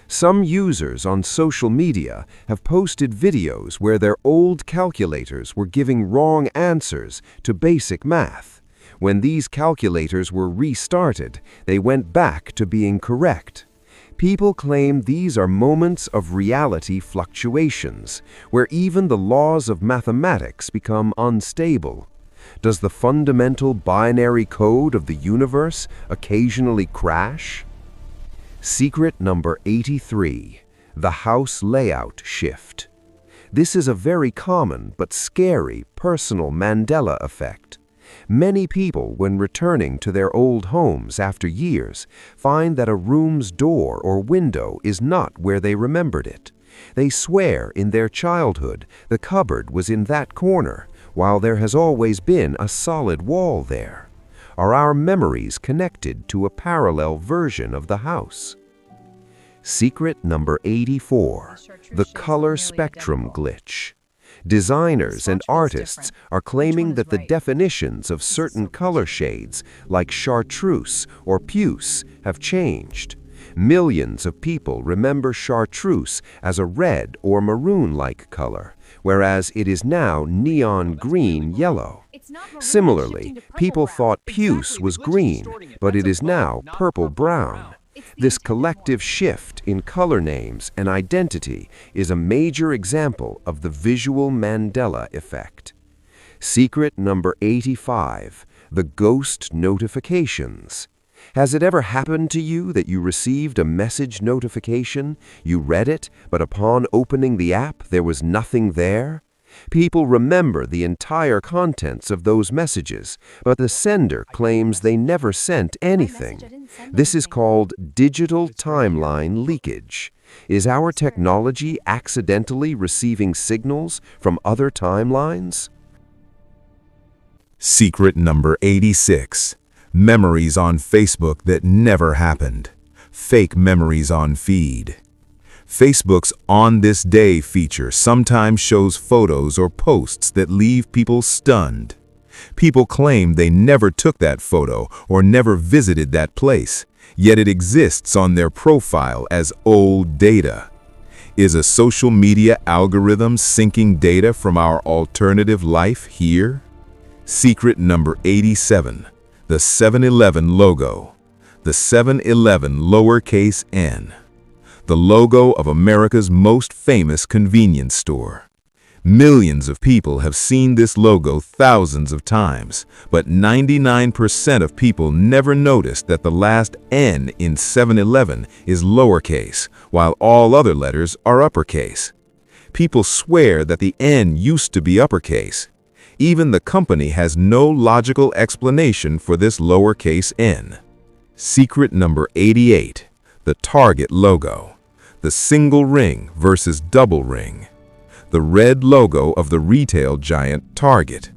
Some users on social media have posted videos where their old calculators were giving wrong answers to basic math. When these calculators were restarted, they went back to being correct. People claim these are moments of reality fluctuations, where even the laws of mathematics become unstable. Does the fundamental binary code of the universe occasionally crash? Secret number 83. The house layout shift. This is a very common but scary personal Mandela effect. Many people, when returning to their old homes after years, find that a room's door or window is not where they remembered it. They swear in their childhood the cupboard was in that corner, while there has always been a solid wall there. Are our memories connected to a parallel version of the house? Secret number 84. The color spectrum glitch. Designers and artists are claiming that the definitions of certain color shades, like chartreuse or puce, have changed. Millions of people remember chartreuse as a red or maroon-like color, whereas it is now neon green-yellow. Similarly, people thought puce was green, but it is now purple-brown. This collective shift in color names and identity is a major example of the visual Mandela effect. Secret number 85. the ghost notifications. Has it ever happened to you that you received a message notification, you read it, but upon opening the app there was nothing there? People remember the entire contents of those messages, but the sender claims they never sent anything. This is called digital timeline leakage. Is our technology accidentally receiving signals from other timelines? Secret number 86. Memories on Facebook that never happened. Fake memories on feed. Facebook's On This Day feature sometimes shows photos or posts that leave people stunned. People claim they never took that photo or never visited that place, yet it exists on their profile as old data. Is a social media algorithm syncing data from our alternative life here? Secret number 87. The 7-Eleven logo. The 7-Eleven lowercase n. The logo of America's most famous convenience store. Millions of people have seen this logo thousands of times, but 99% of people never noticed that the last N in 7-Eleven is lowercase, while all other letters are uppercase. People swear that the N used to be uppercase. Even the company has no logical explanation for this lowercase n. Secret number 88. The Target logo. The single ring versus double ring. The red logo of the retail giant Target.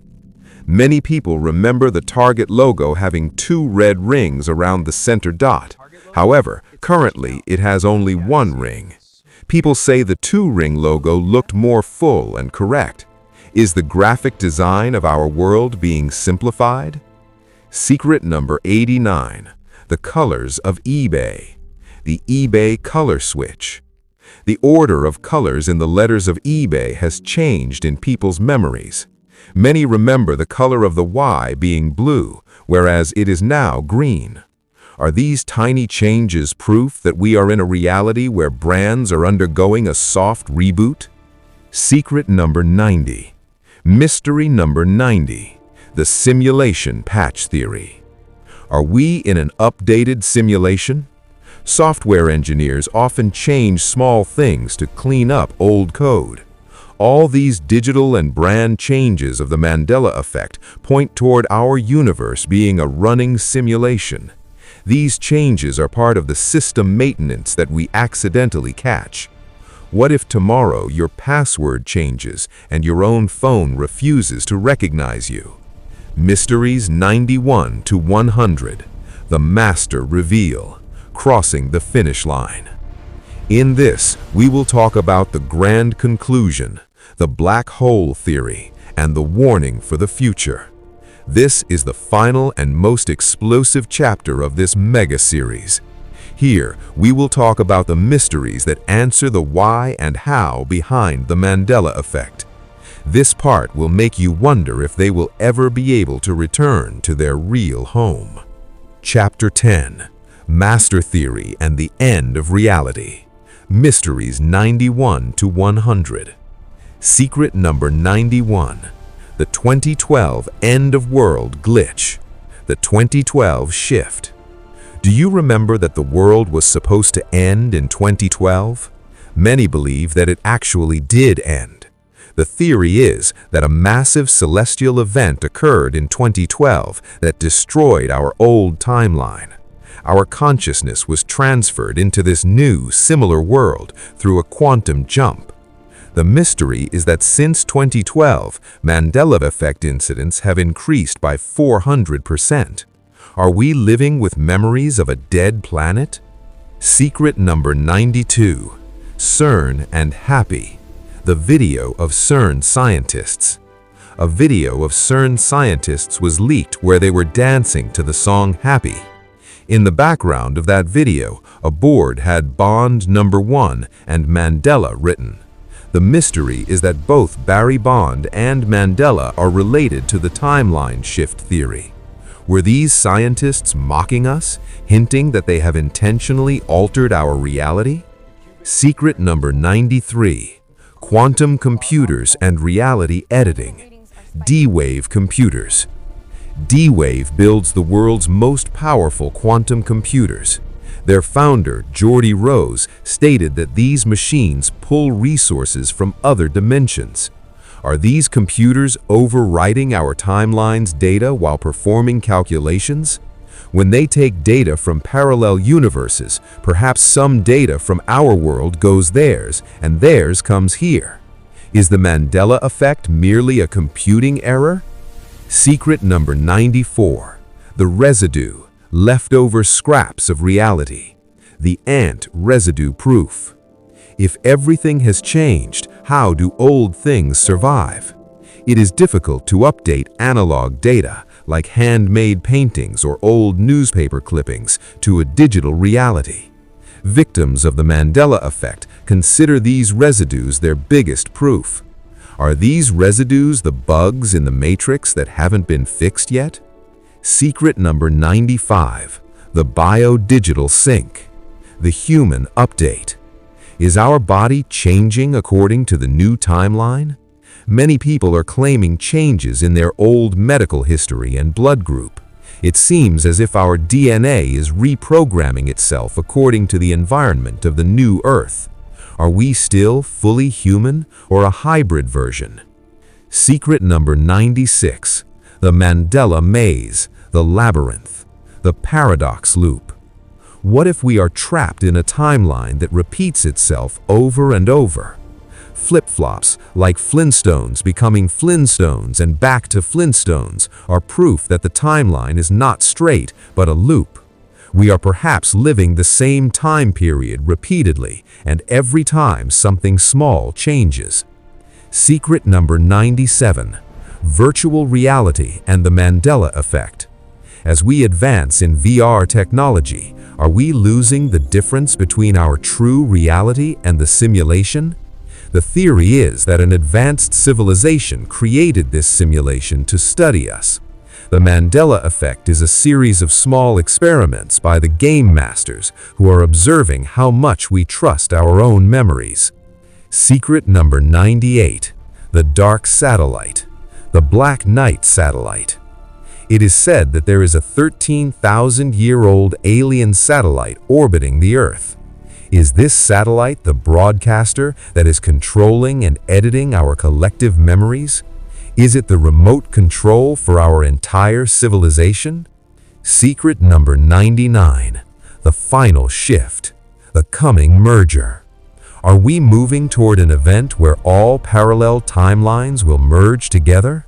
Many people remember the Target logo having 2 red rings around the center dot. However, currently it has only 1 ring. People say the 2-ring logo looked more full and correct. Is the graphic design of our world being simplified? Secret number 89. The colors of eBay. The eBay color switch. The order of colors in the letters of eBay has changed in people's memories. Many remember the color of the Y being blue, whereas it is now green. Are these tiny changes proof that we are in a reality where brands are undergoing a soft reboot? Secret number 90. Mystery number 90. The simulation patch theory. Are we in an updated simulation? Software engineers often change small things to clean up old code. All these digital and brand changes of the Mandela Effect point toward our universe being a running simulation. These changes are part of the system maintenance that we accidentally catch. What if tomorrow your password changes and your own phone refuses to recognize you? Mysteries 91 to 100. The Master Reveal. Crossing the finish line. In this, we will talk about the grand conclusion, the black hole theory, and the warning for the future. This is the final and most explosive chapter of this mega series. Here, we will talk about the mysteries that answer the why and how behind the Mandela Effect. This part will make you wonder if they will ever be able to return to their real home. Chapter 10. Master Theory and the End of Reality. Mysteries 91 to 100. Secret number 91. The 2012 End of World Glitch. The 2012 Shift. Do you remember that the world was supposed to end in 2012? Many believe that it actually did end. The theory is that a massive celestial event occurred in 2012 that destroyed our old timeline. Our consciousness was transferred into this new, similar world through a quantum jump. The mystery is that since 2012, Mandela Effect incidents have increased by 400%. Are we living with memories of a dead planet? Secret number 92. CERN and Happy. The video of CERN scientists. A video of CERN scientists was leaked where they were dancing to the song Happy. In the background of that video, a board had Bond number 1 and Mandela written. The mystery is that both Barry Bond and Mandela are related to the timeline shift theory. Were these scientists mocking us, hinting that they have intentionally altered our reality? Secret number 93. Quantum computers and reality editing. D-Wave computers. D-Wave builds the world's most powerful quantum computers. Their founder, Geordie Rose, stated that these machines pull resources from other dimensions. Are these computers overwriting our timeline's data while performing calculations? When they take data from parallel universes, perhaps some data from our world goes theirs, and theirs comes here. Is the Mandela Effect merely a computing error? Secret number 94. The residue, leftover scraps of reality. The ant residue proof. If everything has changed, how do old things survive? It is difficult to update analog data, like handmade paintings or old newspaper clippings, to a digital reality. Victims of the Mandela Effect consider these residues their biggest proof. Are these residues the bugs in the matrix that haven't been fixed yet? Secret number 95. The biodigital sync. The human update. Is our body changing according to the new timeline? Many people are claiming changes in their old medical history and blood group. It seems as if our DNA is reprogramming itself according to the environment of the new Earth. Are we still fully human or a hybrid version? Secret number 96. The Mandela maze, the labyrinth, the paradox loop. What if we are trapped in a timeline that repeats itself over and over? Flip-flops, like Flintstones becoming Flintstones and back to Flintstones, are proof that the timeline is not straight but a loop. We are perhaps living the same time period repeatedly, and every time something small changes. Secret number 97. Virtual reality and the Mandela Effect. As we advance in VR technology, are we losing the difference between our true reality and the simulation? The theory is that an advanced civilization created this simulation to study us. The Mandela Effect is a series of small experiments by the game masters who are observing how much we trust our own memories. Secret number 98. The dark satellite. The Black Knight satellite. It is said that there is a 13,000-year-old alien satellite orbiting the Earth. Is this satellite the broadcaster that is controlling and editing our collective memories? Is it the remote control for our entire civilization? Secret number 99. The final shift. The coming merger. Are we moving toward an event where all parallel timelines will merge together?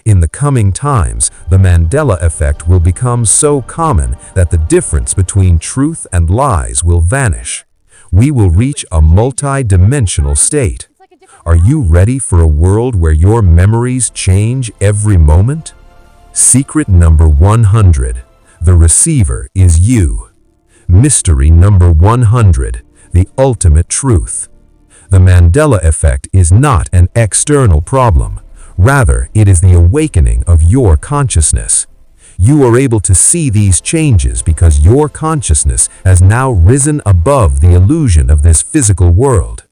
In the coming times, the Mandela Effect will become so common that the difference between truth and lies will vanish. We will reach a multi-dimensional state. Are you ready for a world where your memories change every moment? Secret number 100. The receiver is you. Mystery number 100. The ultimate truth. The Mandela Effect is not an external problem. Rather, it is the awakening of your consciousness. You are able to see these changes because your consciousness has now risen above the illusion of this physical world.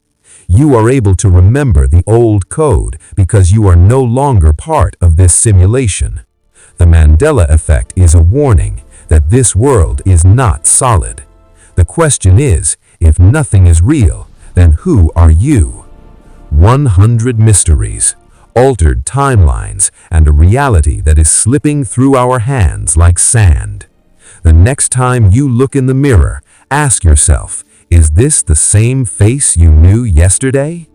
You are able to remember the old code because you are no longer part of this simulation. The Mandela Effect is a warning that this world is not solid. The question is, if nothing is real, then who are you? 100 mysteries, altered timelines, and a reality that is slipping through our hands like sand. The next time you look in the mirror, ask yourself, is this the same face you knew yesterday?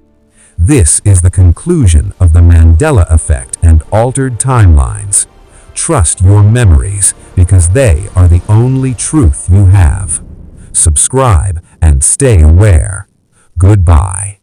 This is the conclusion of the Mandela Effect and altered timelines. Trust your memories because they are the only truth you have. Subscribe and stay aware. Goodbye.